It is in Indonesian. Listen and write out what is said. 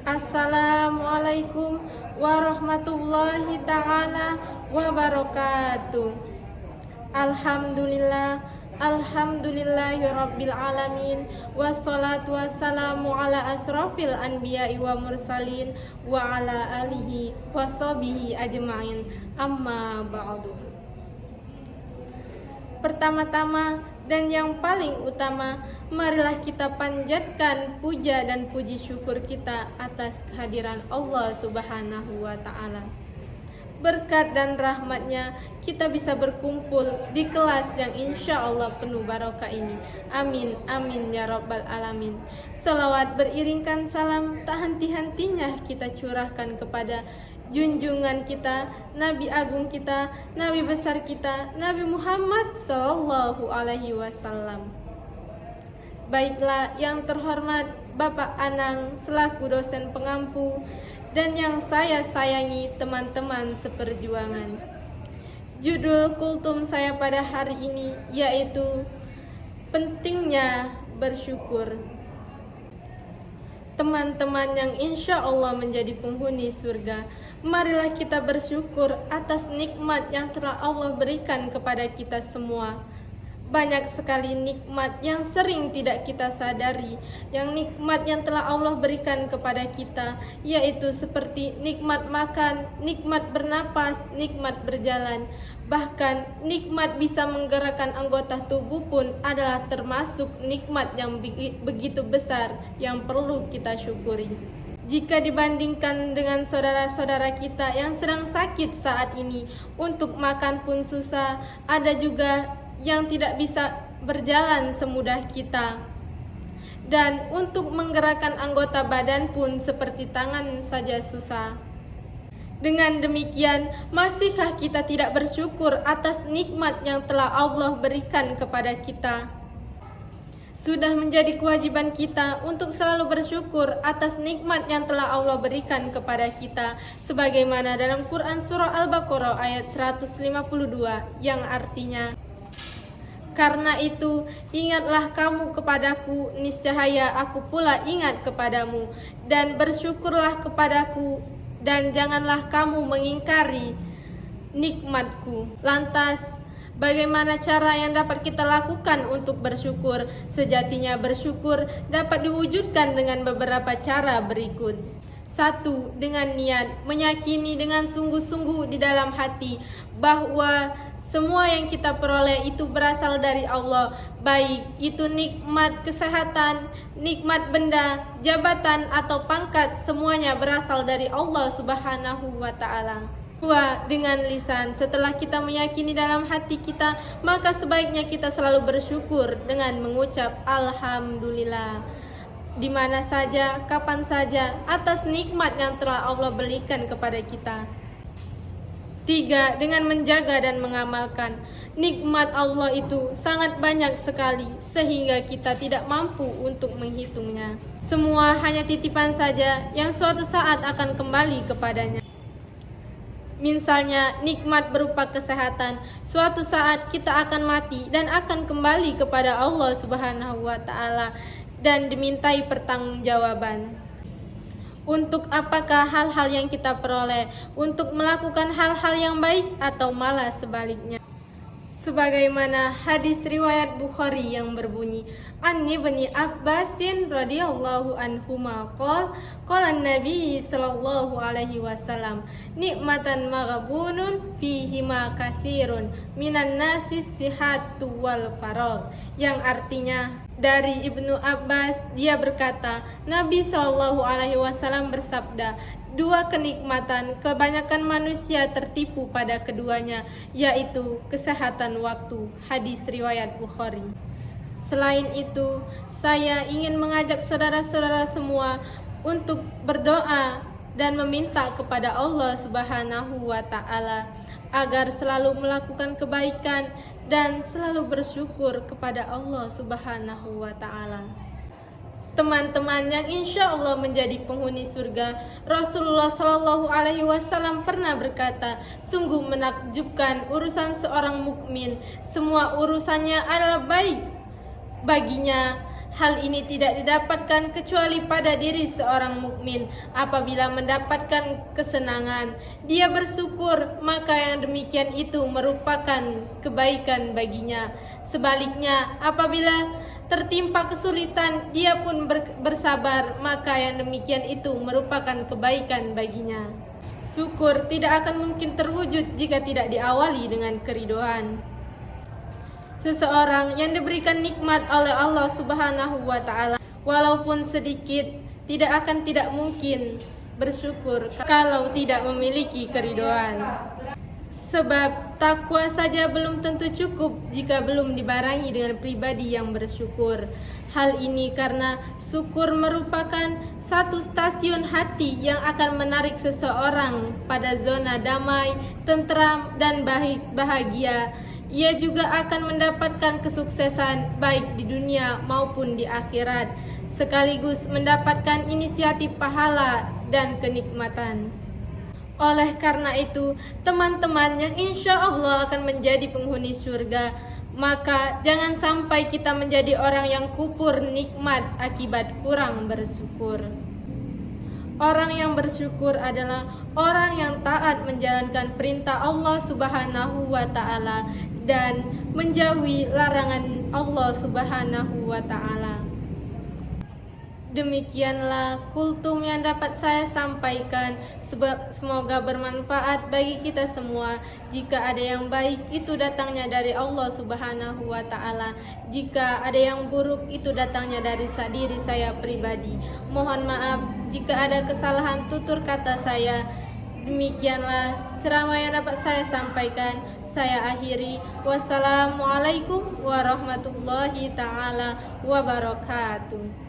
Assalamualaikum warahmatullahi ta'ala wabarakatuh. Alhamdulillah, alhamdulillahirabbil alamin, wassalatu wassalamu ala asrofil anbiya'i wa mursalin wa ala alihi wa sahbihi ajma'in, amma ba'du. Pertama-tama dan yang paling utama, marilah kita panjatkan puja dan puji syukur kita atas kehadiran Allah Subhanahu wa Ta'ala. Berkat dan rahmatnya kita bisa berkumpul di kelas yang insya Allah penuh barokah ini. Amin, amin ya rabbal alamin. Salawat beriringkan salam tak henti-hentinya kita curahkan kepada junjungan kita, Nabi agung kita, Nabi besar kita, Nabi Muhammad Sallallahu Alaihi Wasallam. Baiklah yang terhormat Bapak Anang selaku dosen pengampu dan yang saya sayangi teman-teman seperjuangan. Judul kultum saya pada hari ini yaitu pentingnya bersyukur. Teman-teman yang insya Allah menjadi penghuni surga, marilah kita bersyukur atas nikmat yang telah Allah berikan kepada kita semua. Banyak sekali nikmat yang sering tidak kita sadari, yang nikmat yang telah Allah berikan kepada kita, yaitu seperti nikmat makan, nikmat bernapas, nikmat berjalan. Bahkan nikmat bisa menggerakkan anggota tubuh pun adalah termasuk nikmat yang begitu besar yang perlu kita syukuri. Jika dibandingkan dengan saudara-saudara kita yang sedang sakit saat ini, untuk makan pun susah, ada juga yang tidak bisa berjalan semudah kita. Dan untuk menggerakkan anggota badan pun seperti tangan saja susah. Dengan demikian, masihkah kita tidak bersyukur atas nikmat yang telah Allah berikan kepada kita? Sudah menjadi kewajiban kita untuk selalu bersyukur atas nikmat yang telah Allah berikan kepada kita, sebagaimana dalam Quran Surah Al-Baqarah ayat 152 yang artinya, karena itu ingatlah kamu kepadaku, niscaya aku pula ingat kepadamu, dan bersyukurlah kepadaku, dan janganlah kamu mengingkari nikmatku. Lantas, bagaimana cara yang dapat kita lakukan untuk bersyukur? Sejatinya bersyukur dapat diwujudkan dengan beberapa cara berikut. 1. Dengan niat, meyakini dengan sungguh-sungguh di dalam hati bahwa semua yang kita peroleh itu berasal dari Allah, baik itu nikmat kesehatan, nikmat benda, jabatan atau pangkat, semuanya berasal dari Allah Subhanahu wa Ta'ala. 2. Dengan lisan, setelah kita meyakini dalam hati kita, maka sebaiknya kita selalu bersyukur dengan mengucap Alhamdulillah di mana saja, kapan saja, atas nikmat yang telah Allah berikan kepada kita. 3. Dengan menjaga dan mengamalkan. Nikmat Allah itu sangat banyak sekali sehingga kita tidak mampu untuk menghitungnya. Semua hanya titipan saja yang suatu saat akan kembali kepadanya. Misalnya nikmat berupa kesehatan, suatu saat kita akan mati dan akan kembali kepada Allah Subhanahu wa Ta'ala dan dimintai pertanggungjawaban. Untuk apakah hal-hal yang kita peroleh? Untuk melakukan hal-hal yang baik atau malah sebaliknya? Sebagaimana hadis riwayat Bukhari yang berbunyi, An Ibni Abbasin radhiyallahu anhuma qala Nabi sallallahu alaihi wasallam, nikmatan maghbunun fihi ma katsirun minan nasi sihhatu wal faragh, yang artinya dari Ibnu Abbas, dia berkata, Nabi Shallallahu Alaihi Wasallam bersabda, 2 kenikmatan kebanyakan manusia tertipu pada keduanya, yaitu kesehatan waktu. Hadis riwayat Bukhari. Selain itu, saya ingin mengajak saudara-saudara semua untuk berdoa dan meminta kepada Allah Subhanahu wa Ta'ala agar selalu melakukan kebaikan dan selalu bersyukur kepada Allah Subhanahu wa Ta'ala. Teman-teman yang insya Allah menjadi penghuni surga, Rasulullah Shallallahu Alaihi Wasallam pernah berkata, sungguh menakjubkan urusan seorang mukmin, semua urusannya adalah baik baginya, Hal ini tidak didapatkan kecuali pada diri seorang mukmin. Apabila mendapatkan kesenangan, dia bersyukur, maka yang demikian itu merupakan kebaikan baginya. Sebaliknya, apabila tertimpa kesulitan, dia pun bersabar, maka yang demikian itu merupakan kebaikan baginya. Syukur tidak akan mungkin terwujud jika tidak diawali dengan keridhaan. Seseorang yang diberikan nikmat oleh Allah Subhanahu wa Ta'ala, walaupun sedikit, tidak mungkin bersyukur kalau tidak memiliki keridhaan. Sebab takwa saja belum tentu cukup jika belum dibarengi dengan pribadi yang bersyukur. Hal ini karena syukur merupakan satu stasiun hati yang akan menarik seseorang pada zona damai, tentram, dan bahagia. Ia juga akan mendapatkan kesuksesan baik di dunia maupun di akhirat, sekaligus mendapatkan inisiatif pahala dan kenikmatan. Oleh karena itu, teman-teman yang insya Allah akan menjadi penghuni surga, maka jangan sampai kita menjadi orang yang kupur nikmat akibat kurang bersyukur. Orang yang bersyukur adalah orang yang taat menjalankan perintah Allah Subhanahu wa Ta'ala dan menjauhi larangan Allah Subhanahu wa Ta'ala. Demikianlah kultum yang dapat saya sampaikan. Semoga bermanfaat bagi kita semua. Jika ada yang baik, itu datangnya dari Allah Subhanahu wa Ta'ala. Jika ada yang buruk, itu datangnya dari diri saya pribadi. Mohon maaf jika ada kesalahan tutur kata saya. Demikianlah ceramah yang dapat saya sampaikan. Saya akhiri. Wassalamualaikum warahmatullahi ta'ala wabarakatuh.